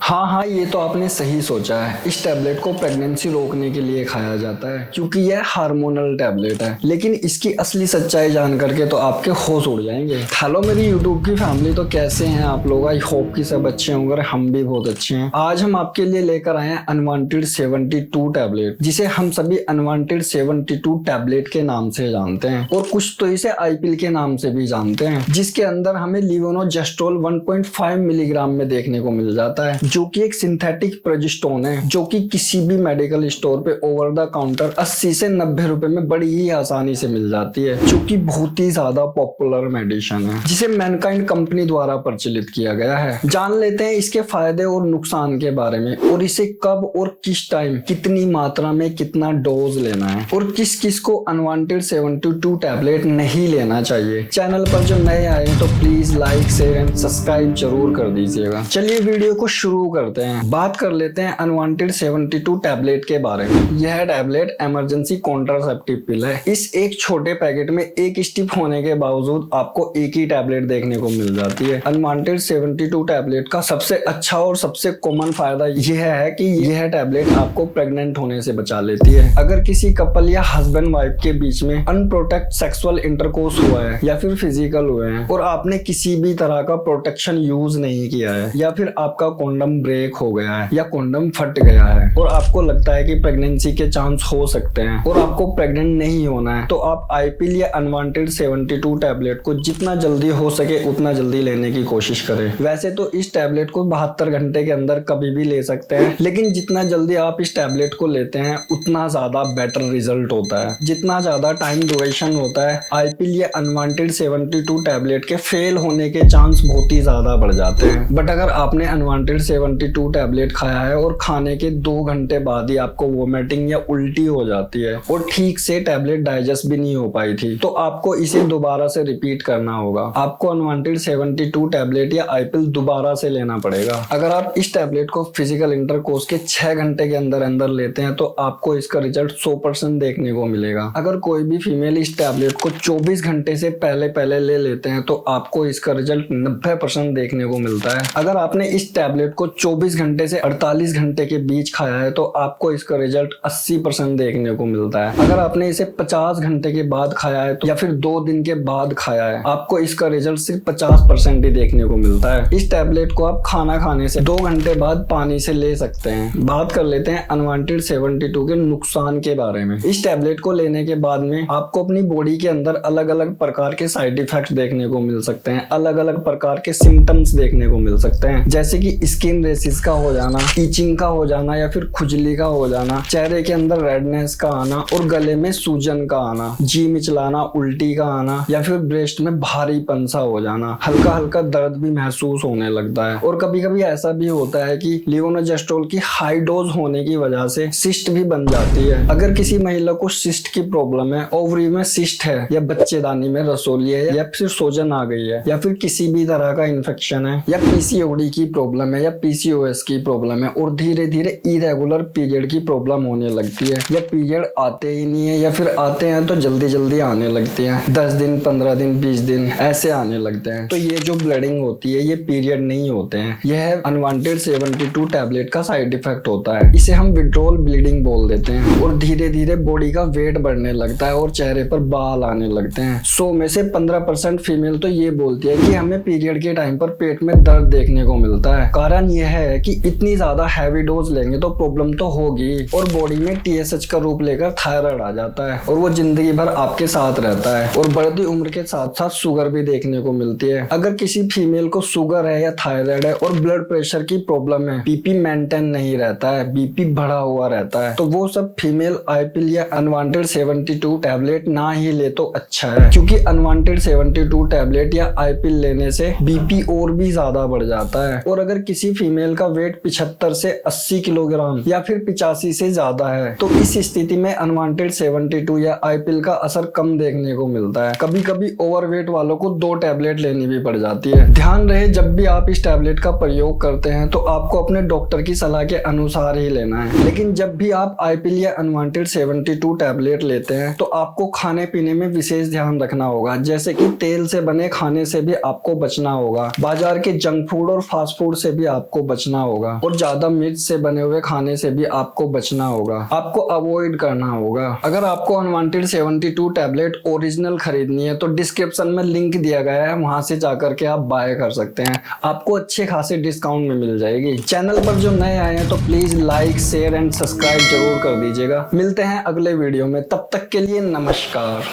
हाँ हाँ, ये तो आपने सही सोचा है। इस टैबलेट को प्रेगनेंसी रोकने के लिए खाया जाता है क्योंकि यह हार्मोनल टैबलेट है। लेकिन इसकी असली सच्चाई जान करके तो आपके होश उड़ जाएंगे। हेलो मेरी यूट्यूब की फैमिली, तो कैसे हैं आप लोग? आई होप कि सब अच्छे होंगे। हम भी बहुत अच्छे हैं। आज हम आपके लिए लेकर आए हैं अनवांटेड 72 टैबलेट, जिसे हम सभी अनवांटेड 72 टैबलेट के नाम से जानते हैं और कुछ तो इसे आईपिल के नाम से भी जानते हैं, जिसके अंदर हमें लिवोनोजेस्ट्रोल 1.5 मिलीग्राम में देखने को मिल जाता है, जो कि एक सिंथेटिक प्रोजेस्टेरोन है, जो कि किसी भी मेडिकल स्टोर पे ओवर द काउंटर 80 से 90 रुपए में बड़ी ही आसानी से मिल जाती है, जो कि बहुत ही ज्यादा पॉपुलर मेडिसिन है, जिसे मैनकाइंड कंपनी द्वारा प्रचलित किया गया है। जान लेते हैं इसके फायदे और नुकसान के बारे में, और इसे कब और किस टाइम कितनी मात्रा में कितना डोज लेना है, और किस किस को अनवांटेड 72 टैबलेट नहीं लेना चाहिए। चैनल पर जो नए आए हैं तो please like share and subscribe जरूर कर दीजिएगा। चलिए वीडियो को शुरू करते हैं। बात कर लेते हैं अनवांटेड 72 टैबलेट के बारे में। यह टैबलेट इमरजेंसी कॉन्ट्रासेप्टिव पिल है। इस एक छोटे पैकेट में एक स्टिप होने के बावजूद आपको एक ही टैबलेट देखने को मिल जाती है। अनवांटेड 72 टैबलेट का सबसे अच्छा और सबसे कॉमन फायदा यह है कि यह टैबलेट आपको प्रेग्नेंट होने से बचा लेती है। अगर किसी कपल या हस्बैंड वाइफ के बीच में अनप्रोटेक्ट सेक्सुअल इंटरकोर्स हुआ है या फिर फिजिकल हुए हैं और आपने किसी भी तरह का प्रोटेक्शन यूज नहीं किया है, या फिर आपका कॉन्डम ब्रेक हो गया है या कॉन्डम फट गया है और आपको लगता है कि प्रेगनेंसी के चांस हो सकते हैं और आपको प्रेग्नेंट नहीं होना है, तो आप आईपिल या अनवांटेड 72 टैबलेट को जितना जल्दी हो सके उतना जल्दी लेने की कोशिश करें। वैसे तो इस टैबलेट को 72 घंटे के अंदर कभी भी ले सकते हैं, लेकिन जितना जल्दी आप इस टैबलेट को लेते हैं उतना ज्यादा बेटर रिजल्ट होता है। जितना ज्यादा टाइम ड्यूरेशन होता है, आईपिल या अनवांटेड 72 टैबलेट के फेल होने के चांस बहुत ही ज्यादा बढ़ जाते हैं। बट अगर आपने अनवांटेड 72 टैबलेट खाया है और खाने के 2 घंटे बाद ही आपको वोमिटिंग या उल्टी हो जाती है और ठीक से टैबलेट डाइजेस्ट भी नहीं हो पाई थी, तो आपको इसे दोबारा से रिपीट करना होगा। आपको अनवांटेड 72 टैबलेट या आईपिल दोबारा से लेना पड़ेगा। अगर आप इस टैबलेट को फिजिकल इंटरकोर्स के 6 घंटे के अंदर अंदर लेते हैं तो आपको इसका रिजल्ट 100% देखने को मिलेगा। अगर कोई भी फीमेल इस टैबलेट को 24 घंटे से पहले पहले ले लेते हैं तो आपको इसका रिजल्ट 90% देखने को मिलता है। अगर आपने इस टैबलेट को 24 घंटे से 48 घंटे के बीच खाया है तो आपको इसका रिजल्ट 80% देखने को मिलता है। अगर आपने इसे 50 घंटे के बाद खाया है तो या फिर 2 दिन के बाद खाया है, आपको इसका रिजल्ट सिर्फ 50% ही देखने को मिलता है। इस टैबलेट को आप खाना खाने से 2 घंटे बाद पानी से ले सकते हैं। बात कर लेते हैं अनवांटेड 72 के नुकसान के बारे में। इस टैबलेट को लेने के बाद में आपको अपनी बॉडी के अंदर अलग अलग प्रकार के साइड इफेक्ट देखने को मिल सकते हैं, अलग अलग प्रकार के सिम्टम्स देखने को मिल सकते हैं, जैसे कि स्किन रेसिस का हो जाना, ईचिंग का हो जाना या फिर खुजली का हो जाना, चेहरे के अंदर रेडनेस का आना और गले में सूजन का आना, जी मिचलाना, उल्टी का आना या फिर ब्रेस्ट में भारीपन सा हो जाना, हल्का हल्का दर्द भी महसूस होने लगता है। और कभी कभी ऐसा भी होता है कि लिवोनोजेस्ट्रोल की हाई डोज होने की वजह से सिस्ट भी बन जाती है। अगर किसी महिला को सिस्ट की प्रॉब्लम है, ओवरी में सिस्ट है या बच्चेदानी में रसोली है या फिर सूजन आ गई है या फिर किसी भी तरह का इन्फेक्शन है या पीसीओडी की प्रॉब्लम है या पीसीओएस की प्रॉब्लम है और धीरे धीरे इरेगुलर पीरियड की प्रॉब्लम होने लगती है या पीरियड आते ही नहीं है या फिर आते हैं तो जल्दी जल्दी आने लगते हैं, 10 दिन 15 दिन 20 दिन ऐसे आने लगते हैं, तो ये जो ब्लीडिंग होती है ये पीरियड नहीं होते हैं। यह अनवांटेड 72 टैबलेट का साइड इफेक्ट होता है। इसे हम विड्रॉल ब्लीडिंग बोल देते हैं और धीरे धीरे बॉडी का वेट बढ़ने लगता है और चेहरे पर बाल आने लगते हैं। 100 में से 15% फीमेल तो ये बोलती है कि हमें पीरियड के टाइम पर पेट में दर्द देखने को मिलता है। कारण यह है कि इतनी ज्यादा हैवी डोज लेंगे तो प्रॉब्लम तो होगी और बॉडी में टीएसएच का रूप लेकर थायराइड आ जाता है और वो जिंदगी भर आपके साथ रहता है और बढ़ती उम्र के साथ साथ शुगर भी देखने को मिलती है। अगर किसी फीमेल को शुगर है या थायराइड है और ब्लड प्रेशर की प्रॉब्लम है, बीपी मेंटेन नहीं रहता है, बीपी बढ़ा हुआ रहता है, तो वो सब फीमेल आईपिल या अनवांटेड 72 टैबलेट ना ही ले तो अच्छा है, क्योंकि अनवांटेड 72 टैबलेट या आईपिल लेने से बीपी और भी ज्यादा बढ़ जाता है। और अगर किसी फीमेल का वेट 75 से 80 किलोग्राम या फिर 85 से ज्यादा है तो इस स्थिति में अनवांटेड 72 या आईपिल का असर कम देखने को मिलता है। कभी कभी ओवरवेट वालों को 2 टैबलेट लेनी भी पड़ जाती है। ध्यान रहे जब भी आप इस टैबलेट का प्रयोग करते हैं तो आपको अपने डॉक्टर की सलाह के अनुसार ही लेना है। लेकिन जब भी आप आईपिल या अनवांटेड 72 टैबलेट लेते हैं तो आपको खाने पीने में विशेष ध्यान रखना होगा, जैसे कि तेल से बने खाने से भी आपको बचना होगा, बाजार के जंक फूड और फास्ट फूड से भी आपको आपको बचना होगा और ज्यादा मिर्च से बने हुए खाने से भी आपको बचना होगा, आपको अवॉइड करना होगा। अगर आपको अनवांटेड 72 टैबलेट ओरिजिनल खरीदनी है तो डिस्क्रिप्शन में लिंक दिया गया है, वहां से जाकर के आप बाय कर सकते हैं, आपको अच्छे खासे डिस्काउंट में मिल जाएगी। चैनल पर जो नए आए हैं तो please like share and subscribe जरूर कर दीजिएगा। मिलते हैं अगले वीडियो में, तब तक के लिए नमस्कार।